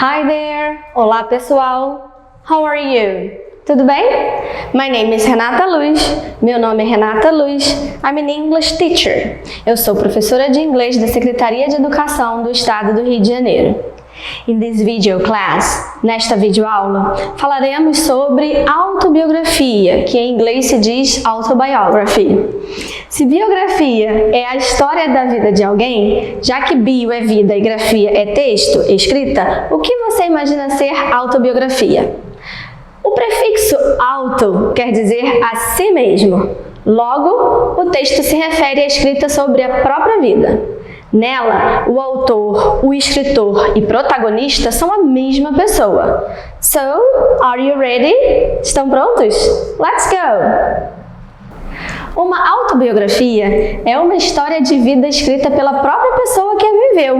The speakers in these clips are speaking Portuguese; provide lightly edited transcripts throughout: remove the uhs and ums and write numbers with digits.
Hi there! Olá pessoal! How are you? Tudo bem? My name is Renata Luz. Meu nome é Renata Luz. I'm an English teacher. Eu sou professora de inglês da Secretaria de Educação do Estado do Rio de Janeiro. In this video class, nesta videoaula, falaremos sobre autobiografia, que em inglês se diz autobiography. Se biografia é a história da vida de alguém, já que bio é vida e grafia é texto, escrita, o que você imagina ser autobiografia? O prefixo auto quer dizer a si mesmo. Logo, o texto se refere à escrita sobre a própria vida. Nela, o autor, o escritor e protagonista são a mesma pessoa. So, are you ready? Estão prontos? Let's go! Uma autobiografia é uma história de vida escrita pela própria pessoa que a viveu.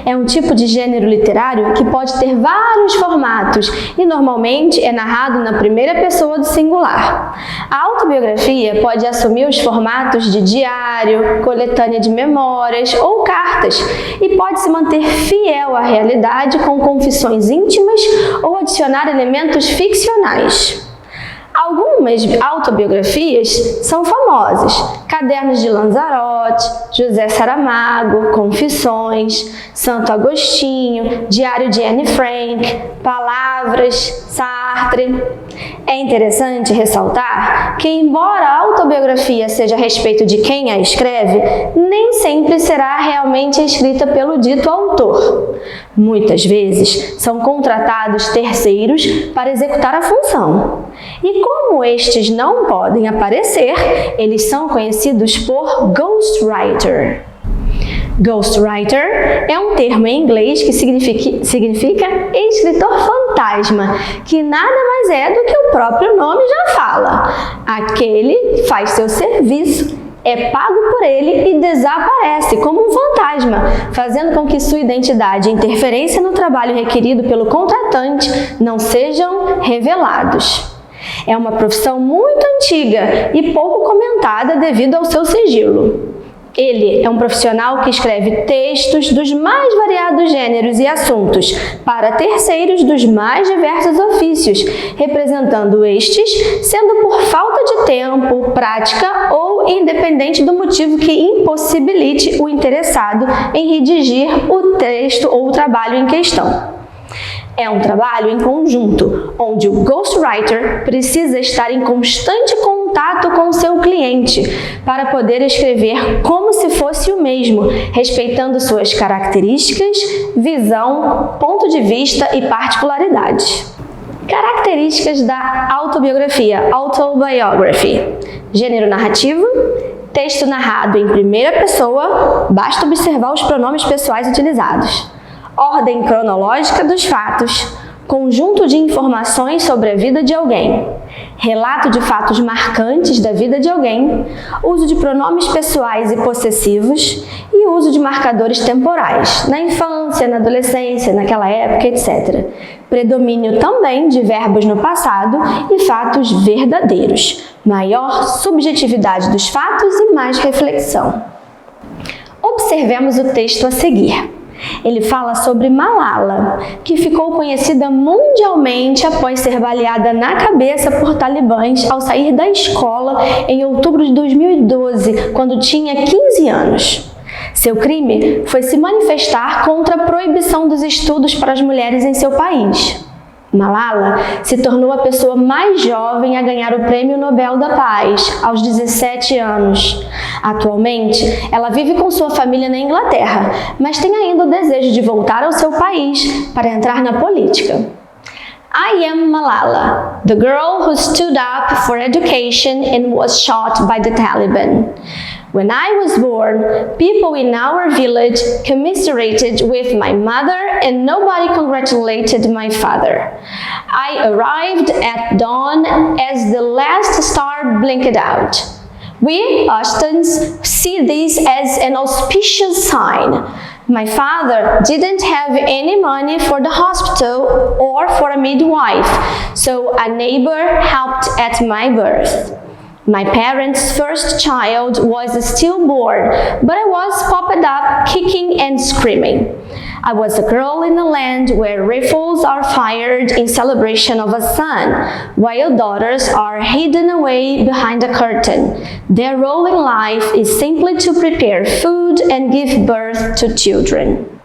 É um tipo de gênero literário que pode ter vários formatos e normalmente é narrado na primeira pessoa do singular. A autobiografia pode assumir os formatos de diário, coletânea de memórias ou cartas e pode se manter fiel à realidade com confissões íntimas ou adicionar elementos ficcionais. Algumas autobiografias são famosas: Cadernos de Lanzarote, José Saramago, Confissões, Santo Agostinho, Diário de Anne Frank, Palavras, Sartre. É interessante ressaltar que, embora a autobiografia seja a respeito de quem a escreve, nem sempre será realmente escrita pelo dito autor. Muitas vezes são contratados terceiros para executar a função. E como estes não podem aparecer, eles são conhecidos por ghostwriter. Ghostwriter é um termo em inglês que significa escritor fantasma, que nada mais é do que o próprio nome já fala. Aquele faz seu serviço, é pago por ele e desaparece como um fantasma, fazendo com que sua identidade e interferência no trabalho requerido pelo contratante não sejam revelados. É uma profissão muito antiga e pouco comentada devido ao seu sigilo. Ele é um profissional que escreve textos dos mais variados gêneros e assuntos para terceiros dos mais diversos ofícios, representando estes, sendo por falta de tempo, prática ou independente do motivo que impossibilite o interessado em redigir o texto ou o trabalho em questão. É um trabalho em conjunto, onde o ghostwriter precisa estar em constante contato com o seu cliente para poder escrever como se fosse o mesmo, respeitando suas características, visão, ponto de vista e particularidades. Características da autobiografia, autobiography. Gênero narrativo, texto narrado em primeira pessoa, basta observar os pronomes pessoais utilizados. Ordem cronológica dos fatos, conjunto de informações sobre a vida de alguém, relato de fatos marcantes da vida de alguém, uso de pronomes pessoais e possessivos e uso de marcadores temporais, na infância, na adolescência, naquela época, etc. Predomínio também de verbos no passado e fatos verdadeiros, maior subjetividade dos fatos e mais reflexão. Observemos o texto a seguir. Ele fala sobre Malala, que ficou conhecida mundialmente após ser baleada na cabeça por talibãs ao sair da escola em outubro de 2012, quando tinha 15 anos. Seu crime foi se manifestar contra a proibição dos estudos para as mulheres em seu país. Malala se tornou a pessoa mais jovem a ganhar o Prêmio Nobel da Paz, aos 17 anos. Atualmente, ela vive com sua família na Inglaterra, mas tem ainda o desejo de voltar ao seu país para entrar na política. I am Malala, the girl who stood up for education and was shot by the Taliban. When I was born, people in our village commiserated with my mother and nobody congratulated my father. I arrived at dawn as the last star blinked out. We Austins see this as an auspicious sign. My father didn't have any money for the hospital or for a midwife, so a neighbor helped at my birth. My parents' first child was stillborn, but I was popped up kicking and screaming. I was a girl in a land where rifles are fired in celebration of a son, while daughters are hidden away behind a curtain. Their role in life is simply to prepare food and give birth to children.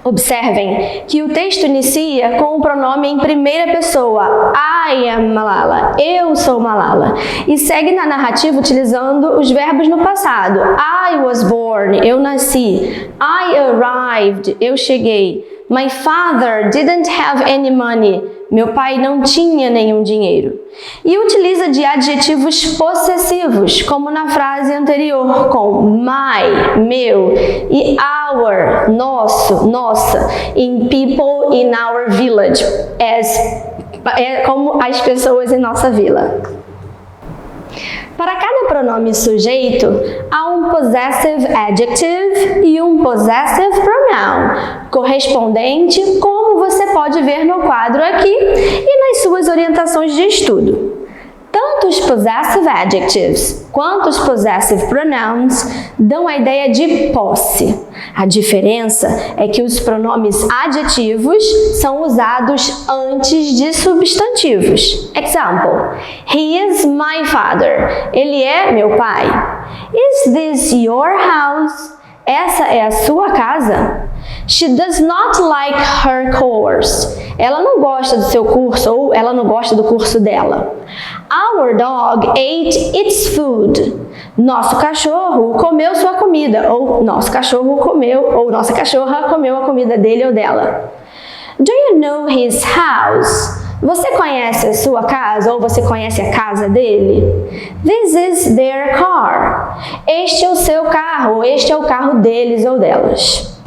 Observem que o texto inicia com o pronome em primeira pessoa, I am Malala, eu sou Malala, e segue na narrativa utilizando os verbos no passado. I was born, eu nasci. I arrived, eu cheguei. My father didn't have any money, meu pai não tinha nenhum dinheiro. E utiliza de adjetivos possessivos, como na frase anterior, com my, meu, e our, nosso, nossa, in people in our village, como as pessoas em nossa vila. Para cada pronome sujeito, há um possessive adjective e um possessive pronoun, correspondente, como você pode ver no quadro aqui e nas suas orientações de estudo. Tanto os possessive adjectives quanto os possessive pronouns dão a ideia de posse. A diferença é que os pronomes adjetivos são usados antes de substantivos. Example: He is my father. Ele é meu pai. Is this your house? Essa é a sua casa? She does not like her course. Ela não gosta do seu curso ou ela não gosta do curso dela. Our dog ate its food. Nosso cachorro comeu sua comida, ou nosso cachorro comeu, ou nossa cachorra comeu a comida dele ou dela. Do you know his house? Você conhece a sua casa ou você conhece a casa dele? This is their car. Este é o seu carro, este é o carro deles ou delas.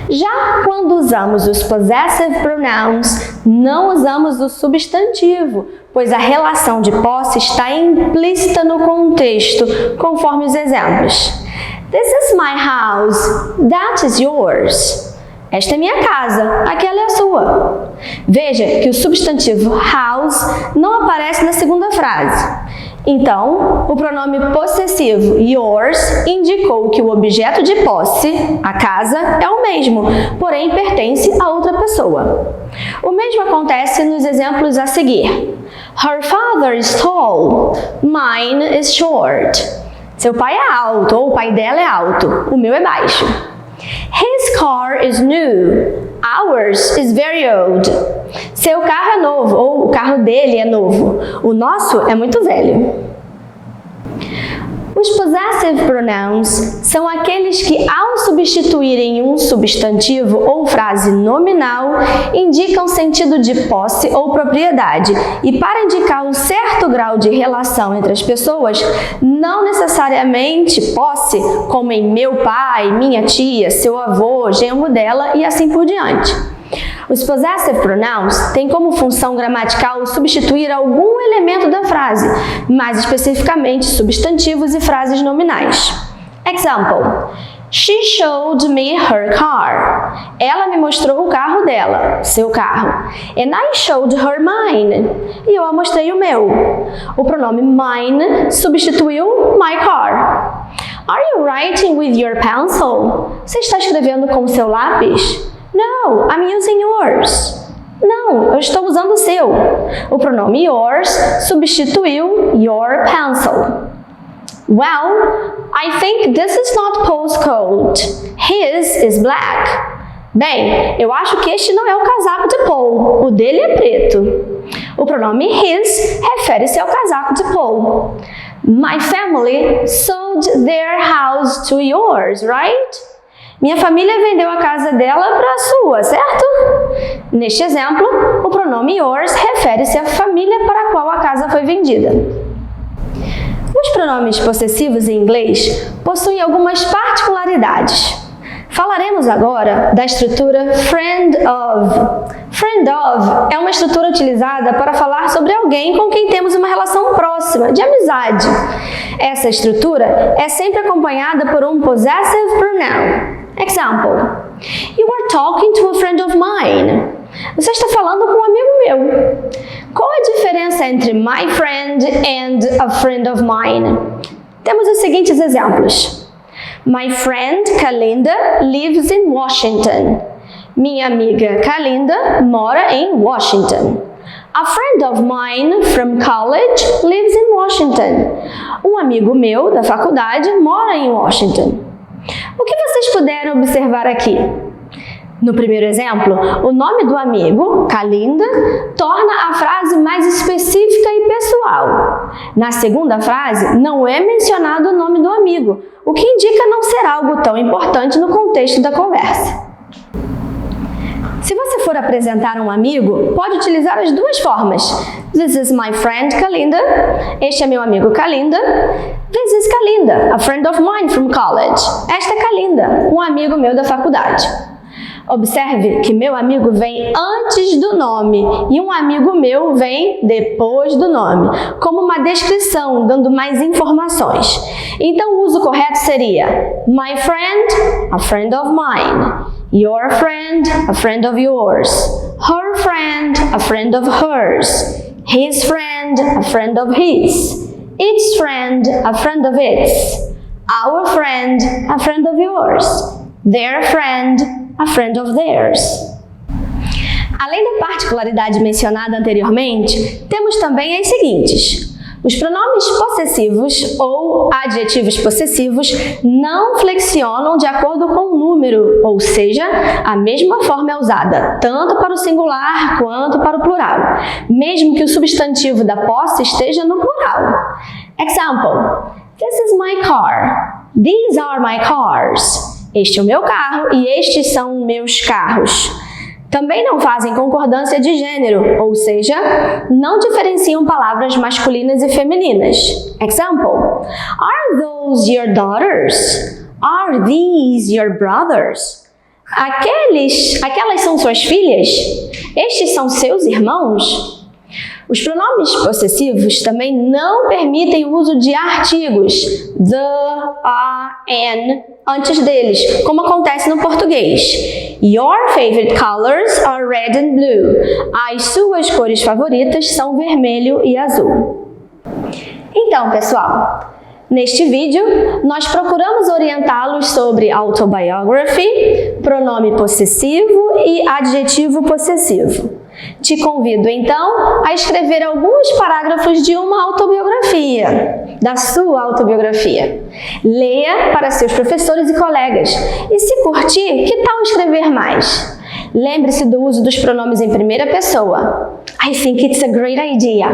Já quando usamos os possessive pronouns, não usamos o substantivo, pois a relação de posse está implícita no contexto, conforme os exemplos. This is my house, that is yours. Esta é minha casa, aquela é a sua. Veja que o substantivo house não aparece na segunda frase. Então, o pronome possessivo yours indicou que o objeto de posse, a casa, é o mesmo, porém pertence a outra pessoa. O mesmo acontece nos exemplos a seguir. Her father is tall, mine is short. Seu pai é alto, ou o pai dela é alto, o meu é baixo. His car is new, ours is very old. Seu carro é novo, ou o carro dele é novo, o nosso é muito velho. Os possessive pronouns são aqueles que, ao substituírem um substantivo ou frase nominal, indicam sentido de posse ou propriedade, e para indicar um certo grau de relação entre as pessoas, não necessariamente posse, como em meu pai, minha tia, seu avô, genro dela e assim por diante. Os possessive pronouns têm como função gramatical substituir algum elemento da frase, mais especificamente substantivos e frases nominais. Example: She showed me her car. Ela me mostrou o carro dela, seu carro. And I showed her mine. E eu a mostrei o meu. O pronome mine substituiu my car. Are you writing with your pencil? Você está escrevendo com o seu lápis? No, I'm using yours. Não, eu estou usando o seu. O pronome yours substituiu your pencil. Well, I think this is not Paul's coat. His is black. Bem, eu acho que este não é o casaco de Paul. O dele é preto. O pronome his refere-se ao casaco de Paul. My family sold their house to yours, right? Minha família vendeu a casa dela para a sua, certo? Neste exemplo, o pronome yours refere-se à família para a qual a casa foi vendida. Os pronomes possessivos em inglês possuem algumas particularidades. Falaremos agora da estrutura friend of. Friend of é uma estrutura utilizada para falar sobre alguém com quem temos uma relação próxima, de amizade. Essa estrutura é sempre acompanhada por um possessive pronoun. Example: You are talking to a friend of mine. Você está falando com um amigo meu. Qual a diferença entre my friend and a friend of mine? Temos os seguintes exemplos. My friend Kalinda lives in Washington. Minha amiga Kalinda mora em Washington. A friend of mine from college lives in Washington. Um amigo meu da faculdade mora em Washington. O que vocês puderam observar aqui? No primeiro exemplo, o nome do amigo, Kalinda, torna a frase mais específica e pessoal. Na segunda frase, não é mencionado o nome do amigo, o que indica não ser algo tão importante no contexto da conversa. Se você for apresentar um amigo, pode utilizar as duas formas. This is my friend Kalinda. Este é meu amigo Kalinda. This is Kalinda, a friend of mine from college. Esta é Kalinda, um amigo meu da faculdade. Observe que meu amigo vem antes do nome e um amigo meu vem depois do nome, como uma descrição, dando mais informações. Então, o uso correto seria my friend, a friend of mine. Your friend, a friend of yours. Her friend, a friend of hers. His friend, a friend of his. Its friend, a friend of its. Our friend, a friend of yours. Their friend, a friend of theirs. Além da particularidade mencionada anteriormente, temos também as seguintes. Os pronomes possessivos ou adjetivos possessivos não flexionam de acordo com o número, ou seja, a mesma forma é usada tanto para o singular quanto para o plural, mesmo que o substantivo da posse esteja no plural. Example: This is my car. These are my cars. Este é o meu carro e estes são meus carros. Também não fazem concordância de gênero, ou seja, não diferenciam palavras masculinas e femininas. Example: Are those your daughters? Are these your brothers? Aquelas são suas filhas? Estes são seus irmãos? Os pronomes possessivos também não permitem o uso de artigos, the, a, an, antes deles, como acontece no português. Your favorite colors are red and blue. As suas cores favoritas são vermelho e azul. Então, pessoal, neste vídeo, nós procuramos orientá-los sobre autobiography, pronome possessivo e adjetivo possessivo. Te convido, então, a escrever alguns parágrafos de uma autobiografia, da sua autobiografia. Leia para seus professores e colegas. E se curtir, que tal escrever mais? Lembre-se do uso dos pronomes em primeira pessoa. I think it's a great idea.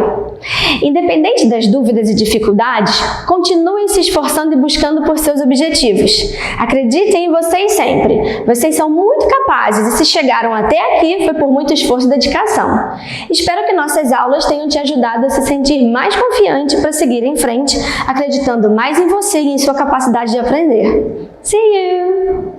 Independente das dúvidas e dificuldades, continuem se esforçando e buscando por seus objetivos. Acreditem em vocês sempre. Vocês são muito capazes e se chegaram até aqui foi por muito esforço e dedicação. Espero que nossas aulas tenham te ajudado a se sentir mais confiante para seguir em frente, acreditando mais em você e em sua capacidade de aprender. See you!